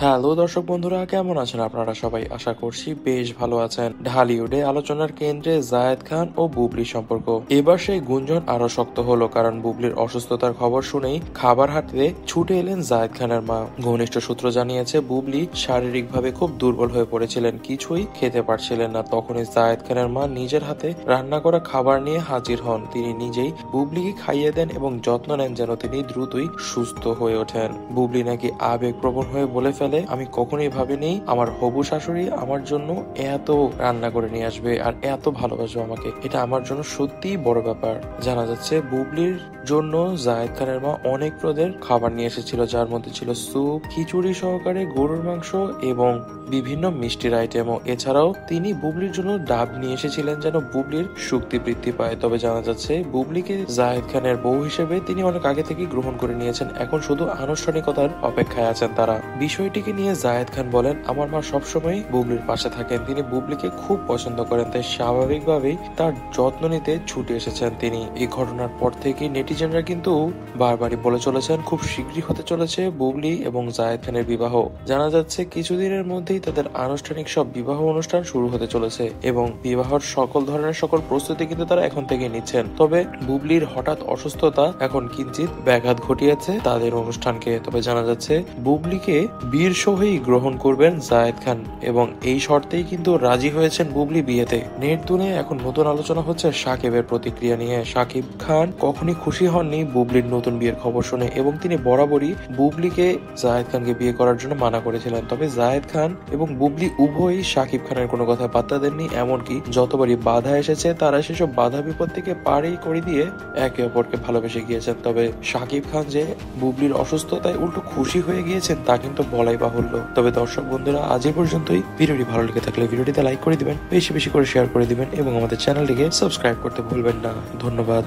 Hello দর্শক বন্ধুরা, কেমন আছেন আপনারা সবাই? আশা করছি বেশ ভালো আছেন। ঢালিউডে আলোচনার কেন্দ্রে জায়েদ খান ও বুবলি সম্পর্ক। এবার সেই গুঞ্জন আরো শক্ত হলো, কারণ বুবলির অসুস্থতার খবর শুনেই খাবার হাতে ছুটে এলেন জায়েদ খানের মা। ঘনিষ্ঠ সূত্র জানিয়েছে, বুবলি শারীরিকভাবে খুব দুর্বল হয়ে পড়েছিলেন, কিছুই খেতে পারছিলেন না। তখনই জায়েদ খানের মা নিজের হাতে রান্না করা খাবার নিয়ে হাজির হন। তিনি নিজেই বুবলিকে খাইয়ে দেন এবং যত্ন নেন যেন তিনি দ্রুতই সুস্থ হয়ে ওঠেন। বুবলি নাকি আবেগপ্রবণ হয়ে বলে ফেলে, আমি কখনোই ভাবিনি আমার হবু শাশুড়ি আমার জন্য এত রান্না করে নিয়ে আসবে আর এত ভালোবাসবে আমাকে। এটা আমার জন্য সত্যিই বড় ব্যাপার। জানা যাচ্ছে বুবলির জন্য জায়েদ খানের মা অনেক পদের খাবার নিয়ে এসেছিল, যার মধ্যে ছিল স্যুপ, খিচুড়ি সহকারে গরুর মাংস এবং বিভিন্ন মিষ্টির আইটেমও। এছাড়াও তিনি বুবলির জন্য ডাব নিয়ে এসেছিলেন যেন বুবলির শক্তি বৃদ্ধি পায়। তবে জানা যাচ্ছে বুবলিকে জায়েদ খানের বউ হিসেবে তিনি অনেক আগে থেকেই গ্রহণ করে নিয়েছেন, এখন শুধু আনুষ্ঠানিকতার অপেক্ষায় আছেন তারা। বিষয়টিকে নিয়ে জায়েদ খান বলেন, আমার মা সবসময় বুবলির পাশে থাকেন, তিনি বুবলিকে খুব পছন্দ করেন, তাই স্বাভাবিকভাবেই তার যত্ন নিতে ছুটে এসেছেন তিনি। এই ঘটনার পর থেকে নেটিজেনরা কিন্তু বারবারই বলে চলেছেন খুব শীঘ্রই হতে চলেছে বুবলি এবং জায়েদ খানের বিবাহ। জানা যাচ্ছে কিছুদিনের মধ্যেই তাদের আনুষ্ঠানিক সব বিবাহ অনুষ্ঠান শুরু হতে চলেছে এবং বিবাহর সকল প্রস্তুতি কিন্তু তারা এখন থেকে নিচ্ছেন। তবে বুবলির হঠাৎ অসুস্থতা এখন কিঞ্চিত ব্যাঘাত ঘটিয়েছে তাদের অনুষ্ঠানকে। তবে জানা যাচ্ছে বুবলিকে বীর সহেই গ্রহণ করবেন জায়েদ খান এবং এই শর্তেই কিন্তু রাজি হয়েছেন বুবলি বিয়েতে। নেট দুনিয়ায় এখন নতুন আলোচনা হচ্ছে সাকিবের প্রতিক্রিয়া নিয়ে। সাকিব খান কখনই খুশি হননি বুবলির নতুন বিয়ের খবর শুনে এবং তিনি বরাবরই বুবলিকে জায়েদ খানকে বিয়ে করার জন্য মানা করেছিলেন। তবে জায়েদ খান এবং বুবলি উভয়ই সাকিব খানের কোনো কথা পাত্তা দেননি, এমনকি যতবারই বাধা এসেছে তারা সেসব বাধা বিপত্তিকে পারেই করে দিয়ে একে অপরকে ভালোবেসে গিয়েছেন। তবে সাকিব খান যে বুবলির অসুস্থতায় উল্টো খুশি হয়ে গিয়েছেন তা কিন্তু বলাই বাহুল্য। তবে দর্শক বন্ধুরা, আজ এই পর্যন্তই। ভিডিওটি ভালো লেগে থাকলে ভিডিওটিতে লাইক করে দিবেন, বেশি বেশি করে শেয়ার করে দিবেন এবং আমাদের চ্যানেলটিকে সাবস্ক্রাইব করতে ভুলবেন না। ধন্যবাদ।